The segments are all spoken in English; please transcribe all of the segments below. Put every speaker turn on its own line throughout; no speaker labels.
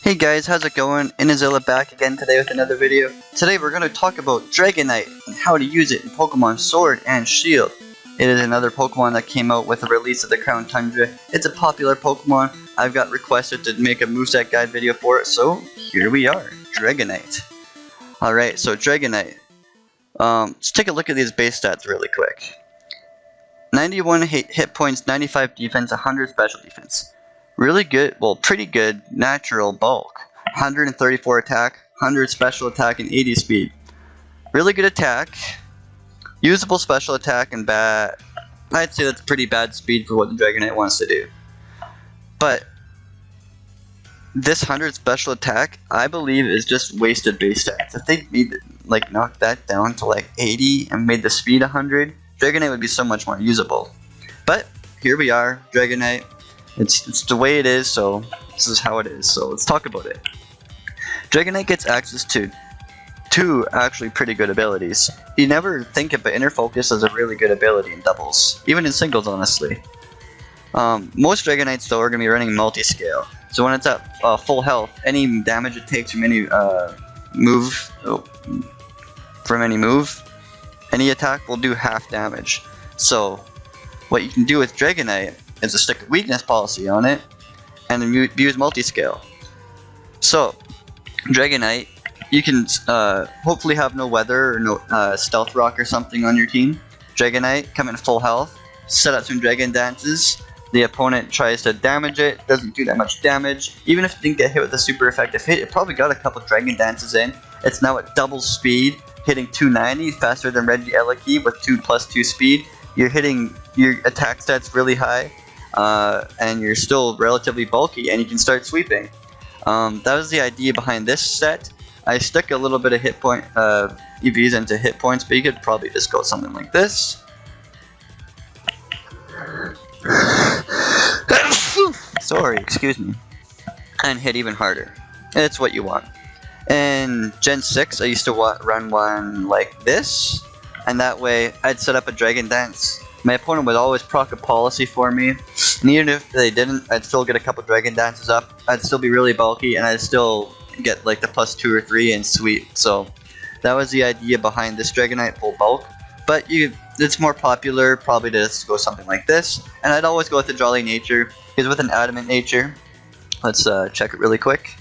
Hey guys, how's it going? Inazilla back again today with another video. Today we're going to talk about Dragonite and how to use it in Pokemon Sword and Shield. It is another Pokemon that came out with the release of the Crown Tundra. It's a popular Pokemon. I've got requested to make a moveset guide video for it, so here we are, Dragonite. Alright, so Dragonite. Let's take a look at these base stats really quick. 91 hit points, 95 defense, 100 special defense. Really good, well, pretty good natural bulk. 134 attack, 100 special attack, and 80 speed. Really good attack. Usable special attack and bad. I'd say that's pretty bad speed for what the Dragonite wants to do. But this 100 special attack, I believe, is just wasted base stats. If they knocked that down to like 80 and made the speed 100, Dragonite would be so much more usable. But here we are, Dragonite. It's the way it is, so this is how it is, so let's talk about it. Dragonite gets access to two actually pretty good abilities. You never think of it, Inner Focus as a really good ability in doubles, even in singles honestly. Most Dragonites though are going to be running Multiscale, so when it's at full health, any damage it takes from any any attack will do half damage. So what you can do with Dragonite is to stick a weakness policy on it, and then use Multiscale. So, Dragonite, you can hopefully have no weather or no stealth rock or something on your team. Dragonite, come in full health, set up some Dragon Dances. The opponent tries to damage it, doesn't do that much damage. Even if it didn't get hit with a super effective hit, it probably got a couple Dragon Dances in. It's now at double speed, hitting 290, faster than Regieleki with 2+2 speed. You're hitting your attack stats really high. And you're still relatively bulky, and you can start sweeping. That was the idea behind this set. I stuck a little bit of hit point EVs into hit points, but you could probably just go something like this. Sorry, excuse me. And hit even harder. It's what you want. In Gen 6, I used to run one like this, and that way I'd set up a Dragon Dance. My opponent would always proc a policy for me, and even if they didn't, I'd still get a couple Dragon Dances up. I'd still be really bulky, and I'd still get like the +2 or 3 and sweep. So that was the idea behind this Dragonite full bulk. But it's more popular probably to just go something like this, and I'd always go with the Jolly Nature, because with an Adamant Nature, let's check it really quick.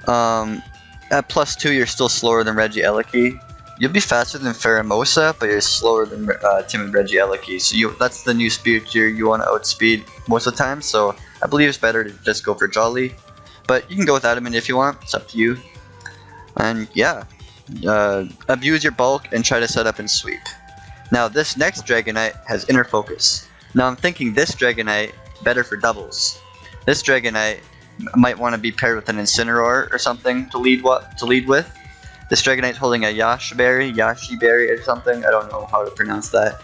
At +2, you're still slower than Regieleki. You'll be faster than Pheromosa, but you're slower than Timid Regieleki. So that's the new speed tier you want to outspeed most of the time. So I believe it's better to just go for Jolly. But you can go with Adamant if you want. It's up to you. And yeah, abuse your bulk and try to set up and sweep. Now this next Dragonite has Inner Focus. Now I'm thinking this Dragonite better for doubles. This Dragonite might want to be paired with an Incineroar or something to lead with. This Dragonite's holding a Yashi Berry or something, I don't know how to pronounce that.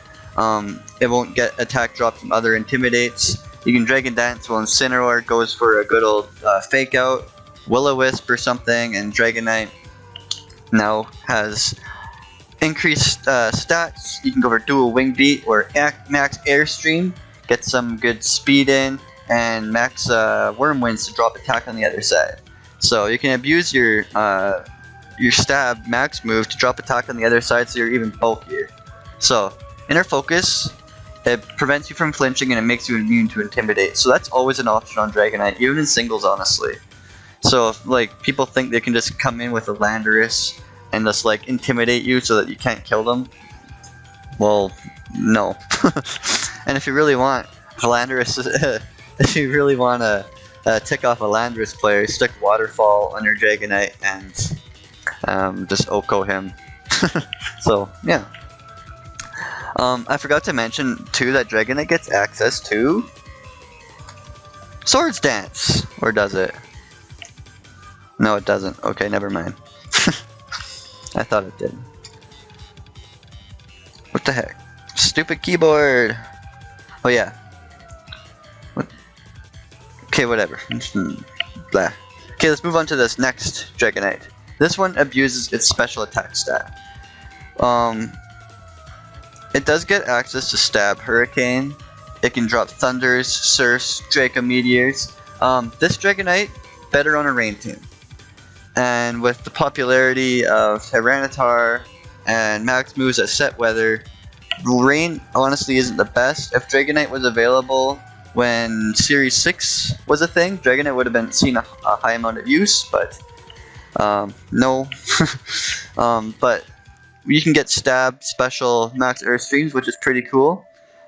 It won't get attack drop from other Intimidates. You can Dragon Dance while Incineroar goes for a good old Fake Out, Will-O-Wisp or something, and Dragonite now has increased stats. You can go for Dual Wing Beat or Max Airstream, get some good speed in, and Max Wormwinds to drop attack on the other side. So you can abuse your stab max move to drop attack on the other side, so you're even bulkier. So Inner Focus, it prevents you from flinching and it makes you immune to Intimidate. So that's always an option on Dragonite, even in singles honestly. So if people think they can just come in with a Landorus and just intimidate you so that you can't kill them, well, no. And if you really want Landorus, if you really want to tick off a Landorus player, stick Waterfall on your Dragonite and just Oko him. So yeah. I forgot to mention too that Dragonite gets access to Swords Dance, or does it? No, it doesn't. Okay, never mind. I thought it did. What the heck? Stupid keyboard. Oh yeah. What? Okay, whatever. Blah. Okay, let's move on to this next Dragonite. This one abuses its special attack stat. It does get access to Stab Hurricane. It can drop Thunders, Surfs, Draco Meteors. This Dragonite better on a rain team. And with the popularity of Tyranitar and max moves at set weather, rain honestly isn't the best. If Dragonite was available when Series 6 was a thing, Dragonite would have been seen a high amount of use, but no. But you can get Stab special max Earth Streams, which is pretty cool.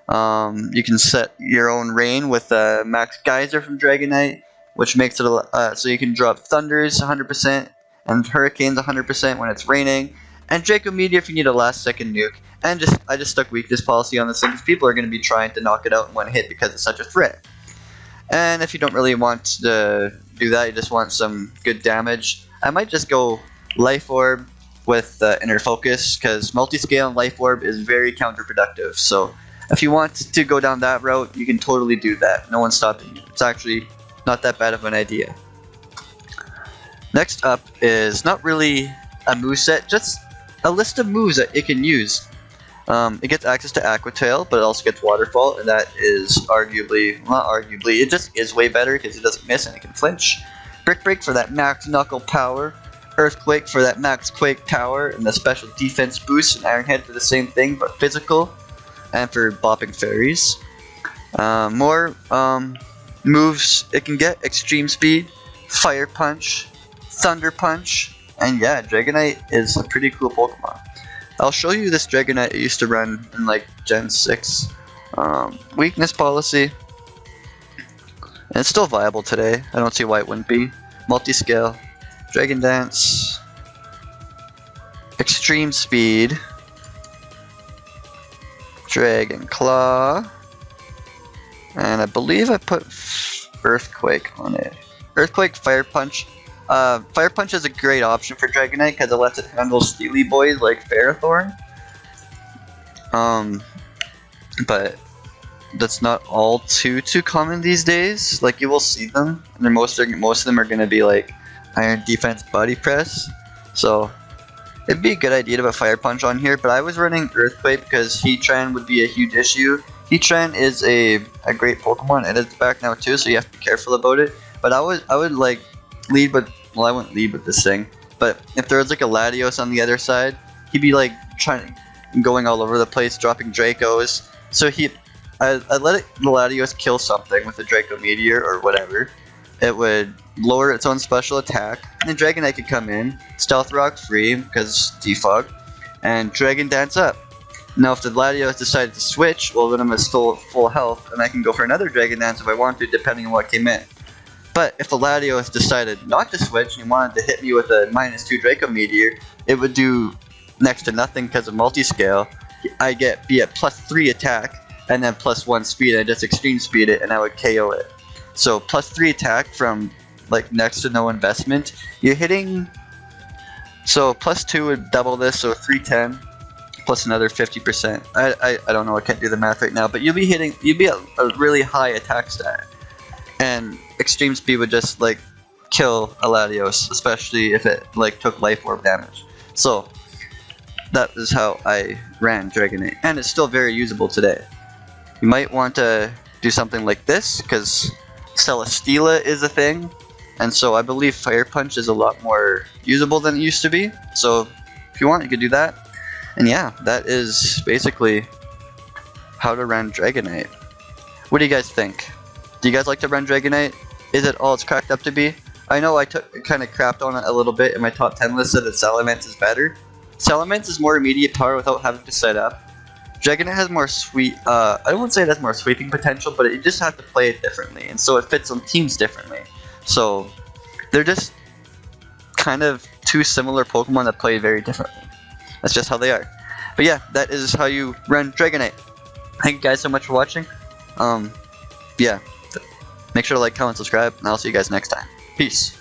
You can set your own rain with max Geyser from Dragonite, which makes it so you can drop Thunders 100% and Hurricanes 100% when it's raining, and Draco Meteor if you need a last second nuke. And I just stuck weakness policy on this thing because people are going to be trying to knock it out in one hit because it's such a threat. And if you don't really want to do that, you just want some good damage, I might just go Life Orb with Inner Focus, because Multiscale and Life Orb is very counterproductive. So if you want to go down that route, you can totally do that. No one's stopping you. It's actually not that bad of an idea. Next up is not really a moveset, just a list of moves that it can use. It gets access to Aqua Tail, but it also gets Waterfall, and that is arguably, not arguably, it just is way better because it doesn't miss and it can flinch. Brick Break for that max Knuckle power. Earthquake for that max Quake power, and the special defense boost, and Iron Head for the same thing, but physical, and for bopping fairies. More moves it can get: Extreme Speed, Fire Punch, Thunder Punch, and yeah, Dragonite is a pretty cool Pokemon. I'll show you this Dragonite I used to run in like Gen 6. Weakness policy, and it's still viable today. I don't see why it wouldn't be. Multiscale, Dragon Dance, Extreme Speed, Dragon Claw, and I believe I put Earthquake on it. Earthquake, Fire Punch. Fire Punch is a great option for Dragonite because it lets it handle Steely Boys like Ferrothorn. But that's not all too common these days. Like, you will see them, and most of them are going to be like Iron Defense, Body Press. So it'd be a good idea to have a Fire Punch on here, but I was running Earthquake because Heatran would be a huge issue. Heatran is a great Pokemon, and it's back now too, so you have to be careful about it. But I would like lead with, well, I wouldn't lead with this thing, but if there was like a Latios on the other side, he'd be like going all over the place, dropping Dracos. So I'd let the Latios kill something with a Draco Meteor or whatever. It would lower its own special attack, and then Dragonite could come in, Stealth Rock free because defog, and Dragon Dance up. Now if the Latios decided to switch, well then I'm still full health, and I can go for another Dragon Dance if I want to, depending on what came in. But if the Latios decided not to switch and he wanted to hit me with a -2 Draco Meteor, it would do next to nothing because of Multiscale. I be at +3 attack, and then +1 speed, and I just Extreme Speed it, and I would KO it. So +3 attack from like next to no investment. You're hitting, so +2 would double this, so 310 plus another 50%. I don't know, I can't do the math right now, but you'd be at a really high attack stat, and Extreme Speed would just like kill a Latios, especially if it like took Life Orb damage. So that is how I ran Dragonite, and it's still very usable today. You might want to do something like this because Celesteela is a thing, and so I believe Fire Punch is a lot more usable than it used to be. So if you want, you could do that. And yeah, that is basically how to run Dragonite. What do you guys think? Do you guys like to run Dragonite? Is it all it's cracked up to be? I know I kind of crapped on it a little bit in my top 10 list, said that Salamence is better. Salamence is more immediate power without having to set up. Dragonite has more I wouldn't say it has more sweeping potential, but you just have to play it differently, and so it fits on teams differently. So they're just kind of two similar Pokemon that play very differently. That's just how they are. But yeah, that is how you run Dragonite. Thank you guys so much for watching. Yeah, make sure to like, comment, subscribe, and I'll see you guys next time. Peace.